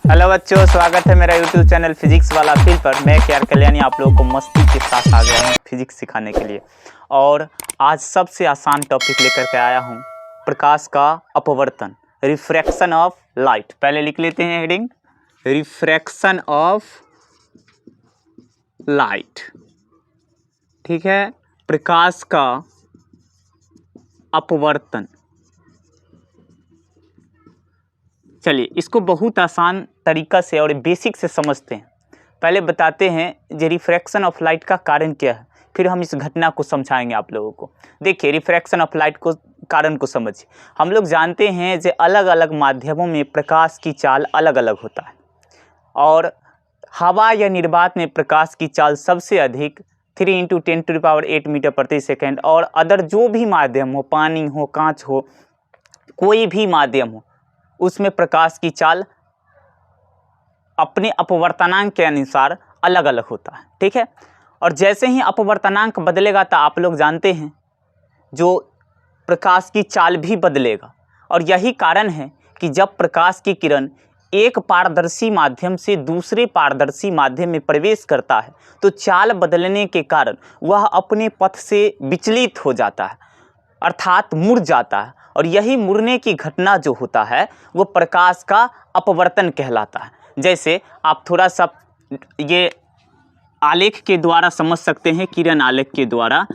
Hello बच्चों, स्वागत है मेरा यूट्यूब चैनल फिजिक्स वाला फील पर। मैं केआर कल्याणी आप लोगों को मस्ती के साथ आ गया हूँ फिजिक्स सिखाने के लिए। और आज सबसे आसान टॉपिक लेकर के आया हूँ, प्रकाश का अपवर्तन, रिफ्रैक्शन ऑफ लाइट। पहले लिख लेते हैं हेडिंग, रिफ्रैक्शन ऑफ लाइट। ठीक है, प्रकाश का अपवर्तन। चलिए इसको बहुत आसान तरीका से और बेसिक से समझते हैं। पहले बताते हैं जो रिफ्रैक्शन ऑफ लाइट का कारण क्या है, फिर हम इस घटना को समझाएंगे आप लोगों को। देखिए, रिफ्रैक्शन ऑफ लाइट को कारण को समझिए। हम लोग जानते हैं जो अलग अलग माध्यमों में प्रकाश की चाल अलग अलग होता है, और हवा या निर्वात में प्रकाश की चाल सबसे अधिक 3 × 10⁸ मीटर प्रति सेकेंड, और अदर जो भी माध्यम हो, पानी हो, कांच हो, कोई भी माध्यम हो, उसमें प्रकाश की चाल अपने अपवर्तनांक के अनुसार अलग अलग होता है। ठीक है, और जैसे ही अपवर्तनांक बदलेगा तो आप लोग जानते हैं जो प्रकाश की चाल भी बदलेगा। और यही कारण है कि जब प्रकाश की किरण एक पारदर्शी माध्यम से दूसरे पारदर्शी माध्यम में प्रवेश करता है तो चाल बदलने के कारण वह अपने पथ से विचलित हो जाता है, अर्थात मुड़ जाता है। और यही मुड़ने की घटना जो होता है वो प्रकाश का अपवर्तन कहलाता है। जैसे आप थोड़ा सा ये आलेख के द्वारा समझ सकते हैं, किरण आलेख के द्वारा।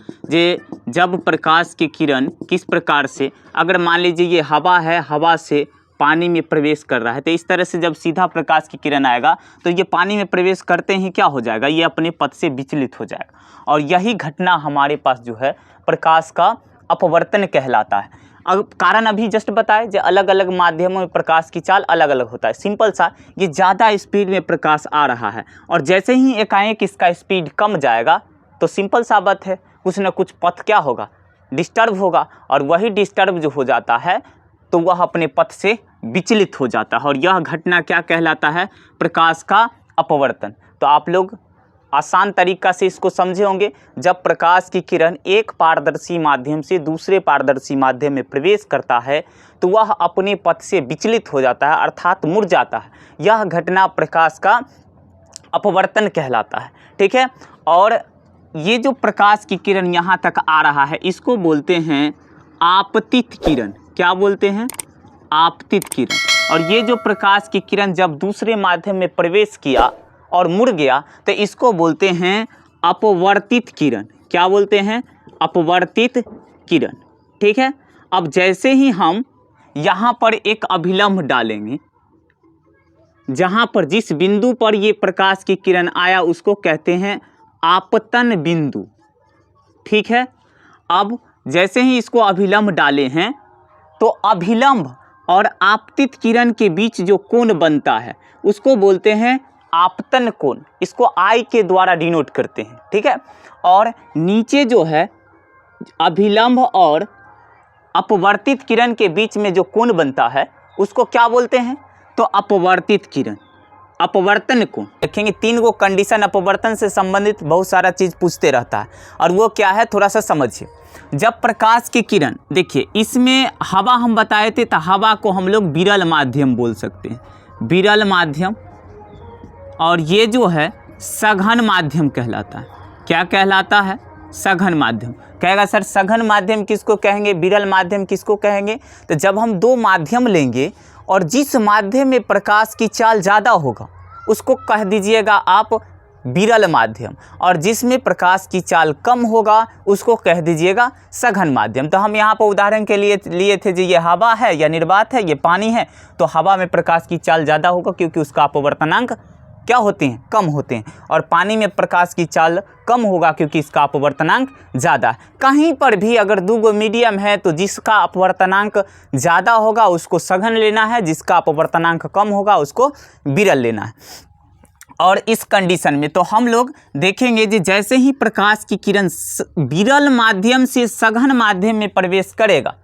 जब प्रकाश की किरण किस प्रकार से, अगर मान लीजिए ये हवा है, हवा से पानी में प्रवेश कर रहा है, तो इस तरह से जब सीधा प्रकाश की किरण आएगा तो ये पानी में प्रवेश करते ही क्या हो जाएगा, ये अपने पथ से विचलित हो जाएगा। और यही घटना हमारे पास जो है प्रकाश का अपवर्तन कहलाता है। अब कारण अभी जस्ट बताए, जो अलग अलग माध्यमों में प्रकाश की चाल अलग अलग होता है। सिंपल सा, ये ज़्यादा स्पीड में प्रकाश आ रहा है और जैसे ही एकाएक इसका स्पीड कम जाएगा तो सिंपल सा बात है, कुछ न कुछ पथ क्या होगा, डिस्टर्ब होगा। और वही डिस्टर्ब जो हो जाता है तो वह अपने पथ से विचलित हो जाता है, और यह घटना क्या कहलाता है, प्रकाश का अपवर्तन। तो आप लोग आसान तरीका से इसको समझे होंगे। जब प्रकाश की किरण एक पारदर्शी माध्यम से दूसरे पारदर्शी माध्यम में प्रवेश करता है तो वह अपने पथ से विचलित हो जाता है, अर्थात मुड़ जाता है। यह घटना प्रकाश का अपवर्तन कहलाता है। ठीक है, और ये जो प्रकाश की किरण यहाँ तक आ रहा है इसको बोलते हैं आपतित किरण। क्या बोलते हैं, आपतित किरण। और ये जो प्रकाश की किरण जब दूसरे माध्यम में प्रवेश किया और मुड़ गया तो इसको बोलते हैं अपवर्तित किरण। क्या बोलते हैं, अपवर्तित किरण। ठीक है, अब जैसे ही हम यहाँ पर एक अभिलंब डालेंगे, जहाँ पर जिस बिंदु पर ये प्रकाश की किरण आया उसको कहते हैं आपतन बिंदु। ठीक है, अब जैसे ही इसको अभिलंब डाले हैं तो अभिलंब और आपतित किरण के बीच जो कोण बनता है उसको बोलते हैं आपतन कोण। इसको आई के द्वारा डिनोट करते हैं। ठीक है, और नीचे जो है अभिलंब और अपवर्तित किरण के बीच में जो कोण बनता है उसको क्या बोलते हैं, तो अपवर्तित किरण, अपवर्तन कोण। देखेंगे 3 गो कंडीशन अपवर्तन से संबंधित बहुत सारा चीज़ पूछते रहता है, और वो क्या है थोड़ा सा समझिए। जब प्रकाश की किरण, देखिए इसमें हवा हम बताए थे, तो हवा को हम लोग विरल माध्यम बोल सकते हैं, विरल माध्यम। और ये जो है सघन माध्यम कहलाता है। क्या कहलाता है, सघन माध्यम। कहेगा सर सघन माध्यम किसको कहेंगे, विरल माध्यम किसको कहेंगे। तो जब हम 2 माध्यम लेंगे और जिस माध्यम में प्रकाश की चाल ज़्यादा होगा उसको कह दीजिएगा आप विरल माध्यम, और जिसमें प्रकाश की चाल कम होगा उसको कह दीजिएगा सघन माध्यम। तो हम यहाँ पर उदाहरण के लिए थे, जो ये हवा है या निर्वात है, ये पानी है, तो हवा में प्रकाश की चाल ज़्यादा होगा क्योंकि उसका अपवर्तनांक क्या होते हैं, कम होते हैं। और पानी में प्रकाश की चाल कम होगा क्योंकि इसका अपवर्तनांक ज़्यादा है। कहीं पर भी अगर 2 गो मीडियम है तो जिसका अपवर्तनांक ज़्यादा होगा उसको सघन लेना है, जिसका अपवर्तनांक कम होगा उसको विरल लेना है। और इस कंडीशन में तो हम लोग देखेंगे कि जैसे ही प्रकाश की किरण विरल माध्यम से सघन माध्यम में प्रवेश करेगा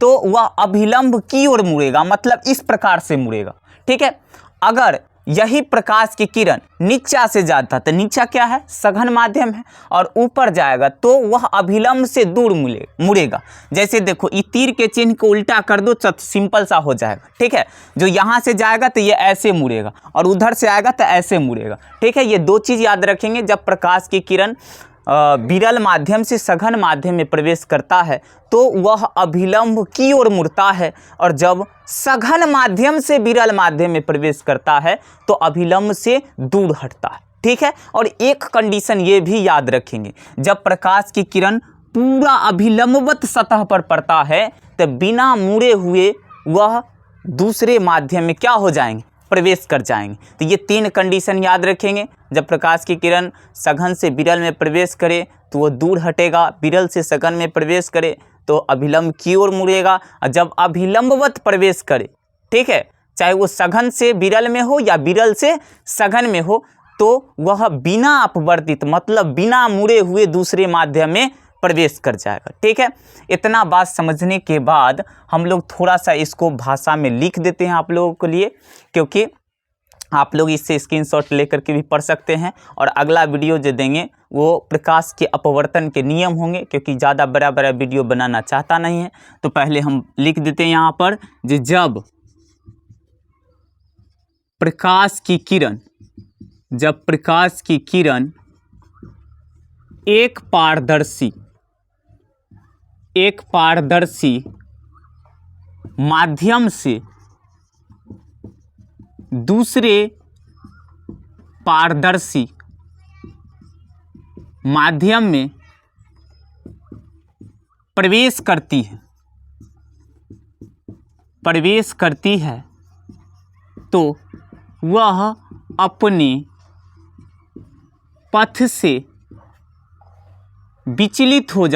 तो वह अभिलंब की ओर मुड़ेगा, मतलब इस प्रकार से मुड़ेगा। ठीक है, अगर यही प्रकाश की किरण नीचा से जाता है, तो नीचा क्या है, सघन माध्यम है, और ऊपर जाएगा तो वह अभिलंब से दूर मुड़ेगा। जैसे देखो ये तीर के चिन्ह को उल्टा कर दो तो सिंपल सा हो जाएगा, ठीक है। जो यहाँ से जाएगा तो ये ऐसे मुड़ेगा और उधर से आएगा तो ऐसे मुड़ेगा, ठीक है। ये दो चीज़ याद रखेंगे। जब प्रकाश की किरण विरल माध्यम से सघन माध्यम में प्रवेश करता है तो वह अभिलंब की ओर मुड़ता है, और जब सघन माध्यम से विरल माध्यम में प्रवेश करता है तो अभिलंब से दूर हटता है, ठीक है। और एक कंडीशन ये भी याद रखेंगे, जब प्रकाश की किरण पूरा अभिलंबवत सतह पर पड़ता है तो बिना मुड़े हुए वह दूसरे माध्यम में क्या हो जाएंगे, प्रवेश कर जाएंगे। तो ये 3 कंडीशन याद रखेंगे। जब प्रकाश की किरण सघन से विरल में प्रवेश करे तो वो दूर हटेगा, विरल से सघन में प्रवेश करे तो अभिलंब की ओर मुड़ेगा, और जब अभिलंबवत प्रवेश करे, ठीक है, चाहे वो सघन से विरल में हो या विरल से सघन में हो, तो वह बिना अपवर्तित मतलब बिना मुड़े हुए दूसरे माध्यम में प्रवेश कर जाएगा, ठीक है। इतना बात समझने के बाद हम लोग थोड़ा सा इसको भाषा में लिख देते हैं आप लोगों के लिए, क्योंकि आप लोग इससे स्क्रीनशॉट लेकर के भी पढ़ सकते हैं। और अगला वीडियो जो देंगे वो प्रकाश के अपवर्तन के नियम होंगे, क्योंकि ज़्यादा बड़ा बड़ा वीडियो बनाना चाहता नहीं है। तो पहले हम लिख देते हैं यहाँ पर, जब प्रकाश की किरण एक पारदर्शी माध्यम से दूसरे पारदर्शी माध्यम में प्रवेश करती है तो वह अपने पथ से विचलित हो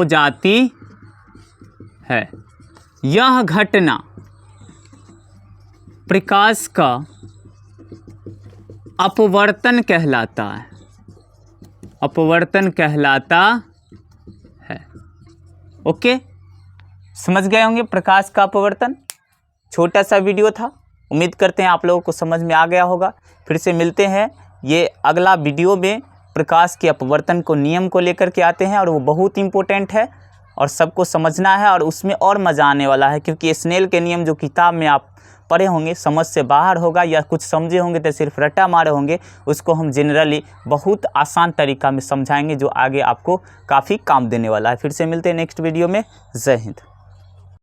जाती है। यह घटना प्रकाश का अपवर्तन कहलाता है। ओके, समझ गए होंगे प्रकाश का अपवर्तन। छोटा सा वीडियो था, उम्मीद करते हैं आप लोगों को समझ में आ गया होगा। फिर से मिलते हैं, ये अगला वीडियो में प्रकाश के अपवर्तन को नियम को लेकर के आते हैं, और वो बहुत इम्पोर्टेंट है और सबको समझना है, और उसमें और मज़ा आने वाला है, क्योंकि स्नेल के नियम जो किताब में आप पढ़े होंगे समझ से बाहर होगा, या कुछ समझे होंगे तो सिर्फ रट्टा मारे होंगे, उसको हम जनरली बहुत आसान तरीका में समझाएंगे जो आगे आपको काफ़ी काम देने वाला है। फिर से मिलते हैं नेक्स्ट वीडियो में। जय हिंद।